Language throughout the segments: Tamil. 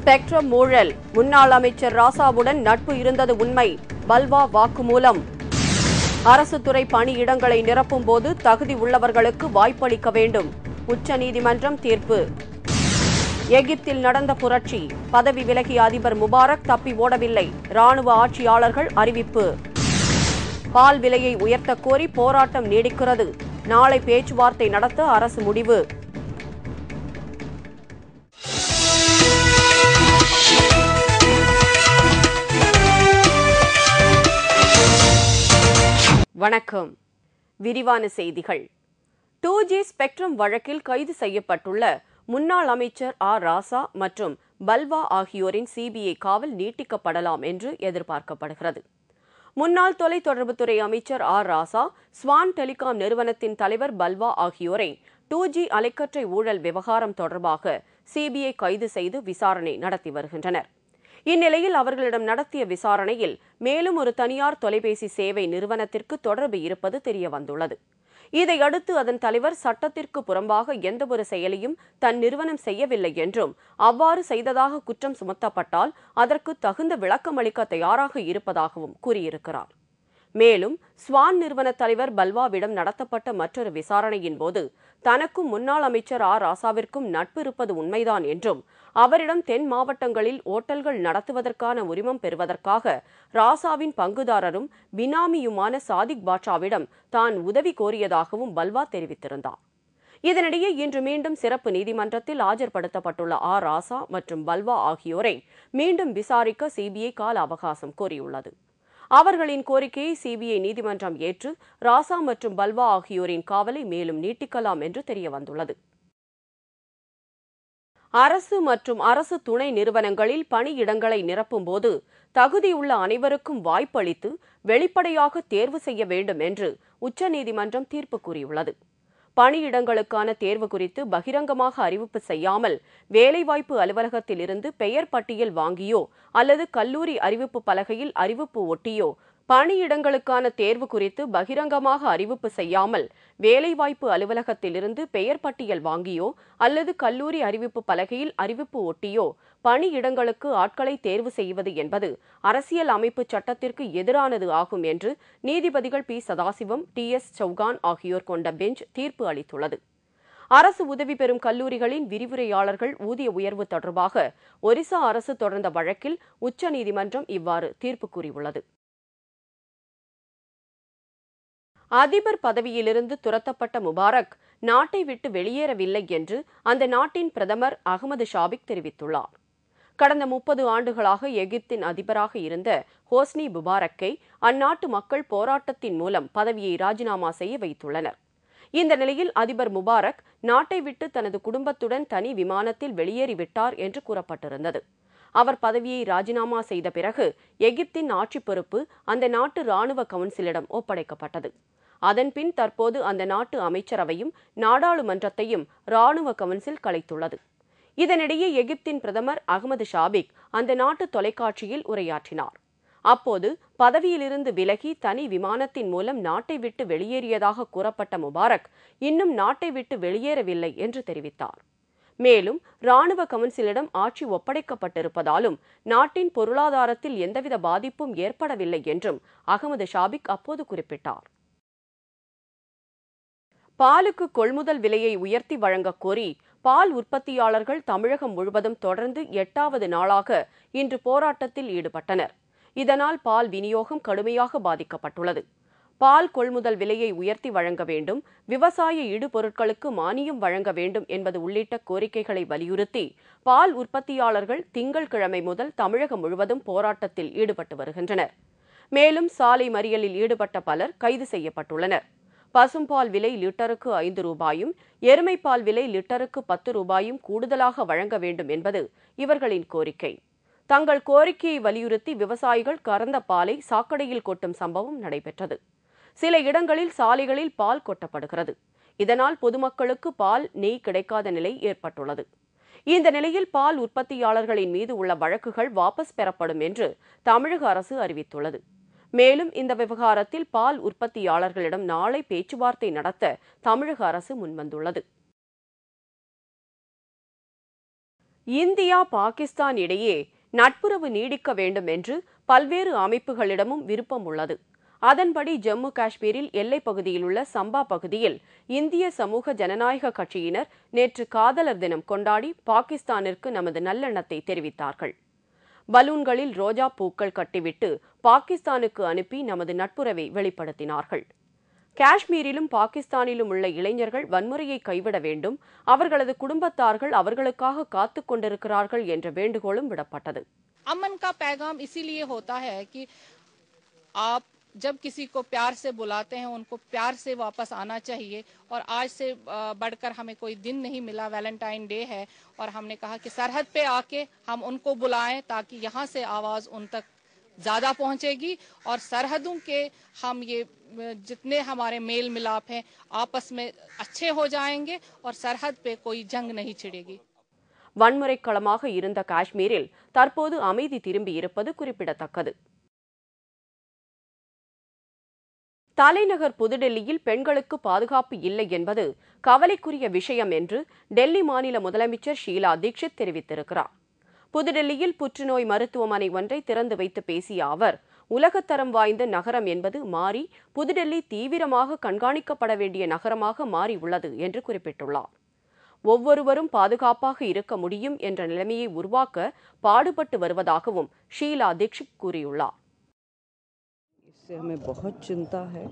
ஸ்பெக்ட்ரம் ஊழல், முன்னாள் அமைச்சர் ராசாவுடன் நட்பு இருந்தது உண்மை, பல்வா வாக்குமூலம். அரசு துறை பணியிடங்களை நிரப்பும் போது தகுதி உள்ளவர்களுக்கு வாய்ப்பளிக்க வேண்டும், உச்சநீதிமன்றம் தீர்ப்பு. எகிப்தில் நடந்த புரட்சி, பதவி விலகிய அதிபர் முபாரக் தப்பி ஓடவில்லை, ராணுவ ஆட்சியாளர்கள் அறிவிப்பு. பால் விலையை உயர்த்த கோரி போராட்டம் நீடிக்கிறது, நாளை பேச்சுவார்த்தை நடத்த அரசு முடிவு. வணக்கம். விரிவான செய்திகள். 2G ஸ்பெக்ட்ரம் வழக்கில் கைது செய்யப்பட்டுள்ள முன்னாள் அமைச்சர் ராசா மற்றும் பல்வா ஆகியோரின் சிபிஐ காவல் நீட்டிக்கப்படலாம் என்று எதிர்பார்க்கப்படுகிறது. முன்னாள் தொலைத்தொடர்புத்துறை அமைச்சர் ராசா, ஸ்வான் டெலிகாம் நிறுவனத்தின் தலைவர் பல்வா ஆகியோரை 2G அலைக்கற்றை ஊழல் விவகாரம் தொடர்பாக சிபிஐ கைது செய்து விசாரணை நடத்தி வருகின்றனர். இந்நிலையில் அவர்களிடம் நடத்திய விசாரணையில் மேலும் ஒரு தனியார் தொலைபேசி சேவை நிறுவனத்திற்கு தொடர்பு இருப்பது தெரியவந்துள்ளது. இதையடுத்து அதன் தலைவர் சட்டத்திற்கு புறம்பாக எந்தவொரு செயலையும் தன் நிறுவனம் செய்யவில்லை என்றும், அவ்வாறு செய்ததாக குற்றம் சுமத்தப்பட்டால் அதற்கு தகுந்த விளக்கமளிக்க தயாராக இருப்பதாகவும் கூறியிருக்கிறார். மேலும் ஸ்வான் நிறுவன தலைவர் பல்வாவிடம் நடத்தப்பட்ட மற்றொரு விசாரணையின் போது தனக்கும் முன்னாள் அமைச்சர் ராசாவிற்கும் நட்பு இருப்பது உண்மைதான் என்றும், அவரிடம் தென் மாவட்டங்களில் ஓட்டல்கள் நடத்துவதற்கான உரிமம் பெறுவதற்காக ராசாவின் பங்குதாரரும் பினாமியுமான சாதிக் பாட்சாவிடம் தான் உதவி கோரியதாகவும் பல்வா தெரிவித்திருந்தார். இதனிடையே இன்று மீண்டும் சிறப்பு நீதிமன்றத்தில் ஆஜர்படுத்தப்பட்டுள்ள ராசா மற்றும் பல்வா ஆகியோரை மீண்டும் விசாரிக்க சிபிஐ கால அவகாசம் கோரியுள்ளது. அவர்களின் கோரிக்கையை சிபிஐ நீதிமன்றம் ஏற்று ராசா மற்றும் பல்வா ஆகியோரின் காவலை மேலும் நீட்டிக்கலாம் என்று தெரியவந்துள்ளது. அரசு மற்றும் அரசு துணை நிறுவனங்களில் பணியிடங்களை நிரப்பும் போது தகுதியுள்ள அனைவருக்கும் வாய்ப்பளித்து வெளிப்படையாக தேர்வு செய்ய வேண்டும் என்று உச்சநீதிமன்றம் தீர்ப்பு கூறியுள்ளது. பணியிடங்களுக்கான தேர்வு குறித்து பகிரங்கமாக அறிவிப்பு செய்யாமல் வேலைவாய்ப்பு அலுவலகத்தில் இருந்து பெயர் பட்டியல் வாங்கியோ அல்லது கல்லூரி அறிவிப்பு பலகையில் அறிவிப்பு ஒட்டியோ பணியிடங்களுக்கான தேர்வு குறித்து பகிரங்கமாக அறிவிப்பு செய்யாமல் வேலைவாய்ப்பு அலுவலகத்தில் இருந்து பெயர் பட்டியல் வாங்கியோ அல்லது கல்லூரி அறிவிப்பு பலகையில் அறிவிப்பு ஒட்டியோ பணியிடங்களுக்கு ஆட்களை தேர்வு செய்வது என்பது அரசியல் அமைப்பு சட்டத்திற்கு எதிரானது ஆகும் என்று நீதிபதிகள் பி. சதாசிவம், டி.எஸ். சௌகான் ஆகியோர் கொண்ட பெஞ்ச் தீர்ப்பு அளித்துள்ளது. அரசு உதவி பெறும் கல்லூரிகளின் விரிவுரையாளர்கள் ஊதிய உயர்வு தொடர்பாக ஒரிசா அரசு தொடர்ந்த வழக்கில் உச்சநீதிமன்றம் இவ்வாறு தீர்ப்பு கூறியுள்ளது. அதிபர் பதவியிலிருந்து துரத்தப்பட்ட முபாரக் நாட்டை விட்டு வெளியேறவில்லை என்று அந்த நாட்டின் பிரதமர் அகமது ஷாபிக் தெரிவித்துள்ளார். கடந்த 30 ஆண்டுகளாக எகிப்தின் அதிபராக இருந்த ஹோஸ்னி முபாரக்கை அந்நாட்டு மக்கள் போராட்டத்தின் மூலம் பதவியை ராஜினாமா செய்ய வைத்துள்ளனர். இந்த நிலையில் அதிபர் முபாரக் நாட்டை விட்டு தனது குடும்பத்துடன் தனி விமானத்தில் வெளியேறிவிட்டார் என்று கூறப்பட்டிருந்தது. அவர் பதவியை ராஜினாமா செய்த பிறகு எகிப்தின் ஆட்சி பொறுப்பு அந்த நாட்டு ராணுவ கவுன்சிலிடம் ஒப்படைக்கப்பட்டது. அதன்பின் தற்போது அந்த நாட்டு அமைச்சரவையும் நாடாளுமன்றத்தையும் ராணுவ கவுன்சில் கலைத்துள்ளது. இதனிடையே எகிப்தின் பிரதமர் அகமது ஷாபிக் அந்த நாட்டு தொலைக்காட்சியில் உரையாற்றினார். அப்போது பதவியிலிருந்து விலகி தனி விமானத்தின் மூலம் நாட்டை விட்டு வெளியேறியதாக கூறப்பட்ட முபாரக் இன்னும் நாட்டை விட்டு வெளியேறவில்லை என்று தெரிவித்தார். மேலும் ராணுவ கவுன்சிலிடம் ஆட்சி ஒப்படைக்கப்பட்டிருப்பதாலும் நாட்டின் பொருளாதாரத்தில் எந்தவித பாதிப்பும் ஏற்படவில்லை என்றும் அகமது ஷாபிக் அப்போது குறிப்பிட்டார். பாலுக்கு கொள்முதல் விலையை உயர்த்தி வழங்கக் கோரி பால் உற்பத்தியாளர்கள் தமிழகம் முழுவதும் தொடர்ந்து 8வது நாளாக இன்று போராட்டத்தில் ஈடுபட்டனர். இதனால் பால் விநியோகம் கடுமையாக பாதிக்கப்பட்டுள்ளது. பால் கொள்முதல் விலையை உயர்த்தி வழங்க வேண்டும், விவசாய இடுபொருட்களுக்கு மானியம் வழங்க வேண்டும் என்பது உள்ளிட்ட கோரிக்கைகளை வலியுறுத்தி பால் உற்பத்தியாளர்கள் திங்கட்கிழமை முதல் தமிழகம் முழுவதும் போராட்டத்தில் ஈடுபட்டு வருகின்றனர். மேலும் சாலை மறியலில் ஈடுபட்ட பலர் கைது செய்யப்பட்டுள்ளனர். பசும்பால் விலை லிட்டருக்கு 5 ரூபாயும், எருமைப்பால் விலை லிட்டருக்கு 10 ரூபாயும் கூடுதலாக வழங்க வேண்டும் என்பது இவர்களின் கோரிக்கை. தங்கள் கோரிக்கையை வலியுறுத்தி விவசாயிகள் கறந்த பாலை சாக்கடையில் கொட்டும் சம்பவம் நடைபெற்றது. சில இடங்களில் சாலைகளில் பால் கொட்டப்படுகிறது. இதனால் பொதுமக்களுக்கு பால், நெய் கிடைக்காத நிலை ஏற்பட்டுள்ளது. இந்த நிலையில் பால் உற்பத்தியாளர்களின் மீது உள்ள வழக்குகள் வாபஸ் பெறப்படும் என்று தமிழக அரசு அறிவித்துள்ளது. மேலும் இந்த விவகாரத்தில் பால் உற்பத்தியாளர்களிடம் நாளை பேச்சுவார்த்தை நடத்த தமிழக அரசு முன்வந்துள்ளது. இந்தியா பாகிஸ்தான் இடையே நட்புறவு நீடிக்க வேண்டும் என்று பல்வேறு அமைப்புகளிடமும் விருப்பம் உள்ளது. அதன்படி ஜம்மு காஷ்மீரில் எல்லைப் பகுதியில் உள்ள சம்பா பகுதியில் இந்திய சமூக ஜனநாயக கட்சியினர் நேற்று காதலர் தினம் கொண்டாடி பாகிஸ்தானிற்கு நமது நல்லெண்ணத்தை தெரிவித்தார்கள். பலூன்களில் ரோஜா பூக்கள் கட்டிவிட்டு பாகிஸ்தானுக்கு அனுப்பி நமது நட்புறவை வெளிப்படுத்தினார்கள். காஷ்மீரிலும் பாகிஸ்தானிலும் உள்ள இளைஞர்கள் வன்முறையை கைவிட வேண்டும், அவர்களது குடும்பத்தார்கள் அவர்களுக்காக காத்துக் கொண்டிருக்கிறார்கள் என்ற வேண்டுகோளும் விடப்பட்டது. अमन का पैगाम इसीलिए होता है कि आप जब किसी को प्यार से बुलाते हैं उनको प्यार से वापस आना चाहिए। और आज से बढ़कर हमें कोई दिन नहीं मिला, वैलेंटाइन डे है, और हमने कहा कि सरहद पे आके हम उनको बुलाएं ताकि यहाँ से आवाज उन तक ज्यादा पहुंचेगी और सरहदों के हम ये जितने हमारे मेल मिलाप हैं आपस में अच्छे हो जाएंगे और सरहद पे कोई जंग नहीं छिड़ेगी. வன்முறை களமாக இருந்த காஷ்மீரில் தற்போது அமைதி திரும்பியிருப்பது குறிப்பிடத்தக்கது. தலைநகர் புதுடெல்லியில் பெண்களுக்கு பாதுகாப்பு இல்லை என்பது கவலைக்குரிய விஷயம் என்று டெல்லி மாநில முதலமைச்சர் ஷீலா தீட்சித் தெரிவித்திருக்கிறார். புதுடெல்லியில் புற்றுநோய் மருத்துவமனை ஒன்றை திறந்து வைத்து பேசிய அவர், உலகத்தரம் வாய்ந்த நகரம் என்பது மாறி புதுடெல்லி தீவிரமாக கண்காணிக்கப்பட வேண்டிய நகரமாக மாறியுள்ளது என்று குறிப்பிட்டுள்ளார். ஒவ்வொருவரும் பாதுகாப்பாக இருக்க முடியும் என்ற நிலைமையை உருவாக்க பாடுபட்டு வருவதாகவும் ஷீலா தீட்சித் கூறியுள்ளார். इससे हमें बहुत चिंता है,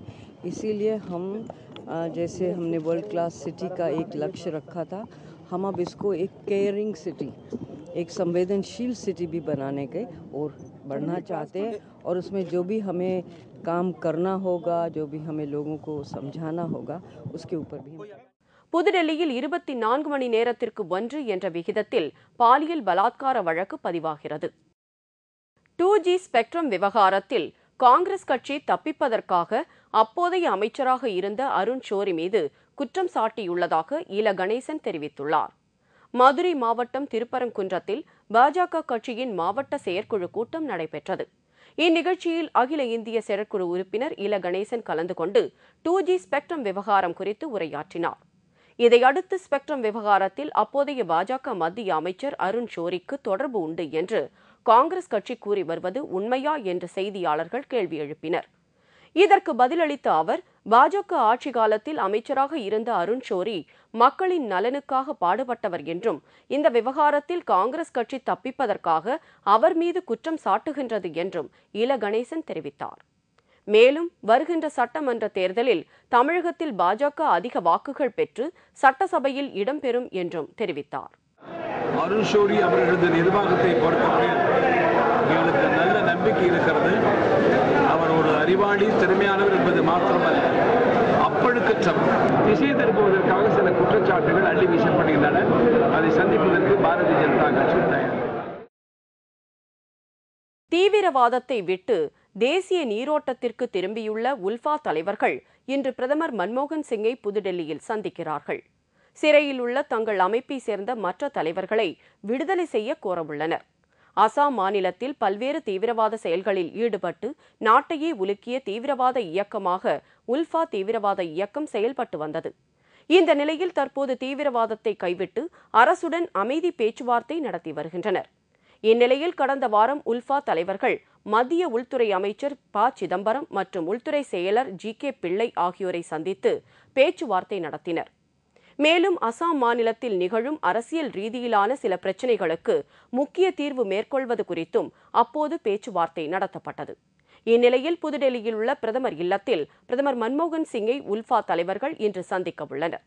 इसीलिए हम जैसे हमने वर्ल्ड क्लास सिटी का एक लक्ष्य रखा था, हम अब इसको एक केयरिंग सिटी, एक संवेदनशील सिटी भी बनाने के और बढ़ना चाहते हैं. और उसमें जो भी हमें काम करना होगा, जो भी हमें लोगों को समझाना होगा, उसके ऊपर भी புதுடெல்லியில் 24 மணி நேரத்திற்கு 1 என்ற விகிதத்தில் பாலியல் பலாத்கார வழக்கு பதிவாகிறது. 2G ஸ்பெக்ட்ரம் விவகாரத்தில் காங்கிரஸ் கட்சி தப்பிப்பதற்காக அப்போதைய அமைச்சராக இருந்த அருண் ஷோரி மீது குற்றம் சாட்டியுள்ளதாக இல கணேசன் தெரிவித்துள்ளார். மதுரை மாவட்டம் திருப்பரங்குன்றத்தில் பாஜக கட்சியின் மாவட்ட செயற்குழு கூட்டம் நடைபெற்றது. இந்நிகழ்ச்சியில் அகில இந்திய செயற்குழு உறுப்பினர் இல கணேசன் கலந்து கொண்டு 2G ஸ்பெக்ட்ரம் விவகாரம் குறித்து உரையாற்றினார். இதையடுத்து ஸ்பெக்ட்ரம் விவகாரத்தில் அப்போதைய பாஜக மத்திய அமைச்சர் அருண் ஷோரிக்கு தொடர்பு உண்டு என்று காங்கிரஸ் கட்சி கூறி வருவது உண்மையா என்று செய்தியாளர்கள் கேள்வி எழுப்பினர். இதற்கு பதிலளித்த அவர், பாஜக ஆட்சி காலத்தில் அமைச்சராக இருந்த அருண் ஷோரி மக்களின் நலனுக்காக பாடுபட்டவர் என்றும் இந்த விவகாரத்தில் காங்கிரஸ் கட்சி தப்பிப்பதற்காக அவர் மீது குற்றம் சாட்டுகின்றது என்றும் இல கணேசன் தெரிவித்தார். மேலும் வருகின்ற சட்டமன்ற தேர்தலில் தமிழகத்தில் பாஜக அதிக வாக்குகள் பெற்று சட்டசபையில் இடம்பெறும் என்றும் தெரிவித்தார். அருண் ஷோரி அவர்களது நிர்வாகத்தை பொறுத்தவரை எங்களுக்கு நல்ல நம்பிக்கை இருக்கிறது. அவர் ஒரு அறிவாளி, திறமையானவர் என்பது மாத்திரமல்ல, அப்பழுக்கற்றவர். திசை திருப்புவதற்காக சில குற்றச்சாட்டுகள் அள்ளி வீசப்படுகின்றன. அதை சந்திப்பதற்கு பாரதிய ஜனதா கட்சி தயார். தீவிரவாதத்தை விட்டு தேசிய நீரோட்டத்திற்கு திரும்பியுள்ள உல்ஃபா தலைவர்கள் இன்று பிரதமர் மன்மோகன் சிங்கை புதுடெல்லியில் சந்திக்கிறார்கள். சிறையில் உள்ள தங்கள் அமைப்பை சேர்ந்த மற்ற தலைவர்களை விடுதலை செய்ய கோரவுள்ளனர். அசாம் மாநிலத்தில் பல்வேறு தீவிரவாத செயல்களில் ஈடுபட்டு நாட்டையே உலுக்கிய தீவிரவாத இயக்கமாக உல்ஃபா தீவிரவாத இயக்கம் செயல்பட்டு வந்தது. இந்த நிலையில் தற்போது தீவிரவாதத்தை கைவிட்டு அரசுடன் அமைதி பேச்சுவார்த்தை நடத்தி வருகின்றனர். இந்நிலையில் கடந்த வாரம் உல்ஃபா தலைவர்கள் மத்திய உள்துறை அமைச்சர் ப. சிதம்பரம் மற்றும் உள்துறை செயலர் G.K. பிள்ளை ஆகியோரை சந்தித்து பேச்சுவார்த்தை நடத்தினர். மேலும் அசாம் மாநிலத்தில் நிகழும் அரசியல் ரீதியிலான சில பிரச்சினைகளுக்கு முக்கிய தீர்வு மேற்கொள்வது குறித்தும் அப்போது பேச்சுவார்த்தை நடத்தப்பட்டது. இந்நிலையில் புதுடெல்லியில் உள்ள பிரதமர் இல்லத்தில் பிரதமர் மன்மோகன் சிங்கை உல்ஃபா தலைவர்கள் இன்று சந்திக்க உள்ளனர்.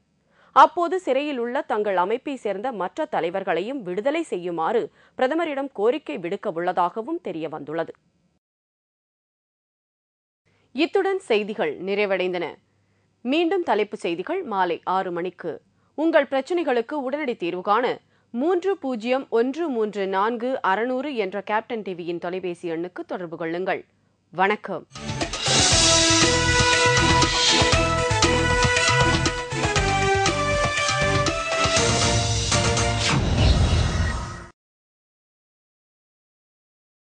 அப்போது சிறையில் உள்ள தங்கள் அமைப்பை சேர்ந்த மற்ற தலைவர்களையும் விடுதலை செய்யுமாறு பிரதமரிடம் கோரிக்கை விடுக்க உள்ளதாகவும் தெரியவந்துள்ளது. இத்துடன் செய்திகள் நிறைவடைந்தன. மீண்டும் தலைப்புச் செய்திகள் மாலை 6 மணிக்கு. உங்கள் பிரச்சினைகளுக்கு உடனடி தீர்வு காண 30134600 என்ற கேப்டன் டிவியின் தொலைபேசி எண்ணுக்கு தொடர்பு கொள்ளுங்கள். வணக்கம்.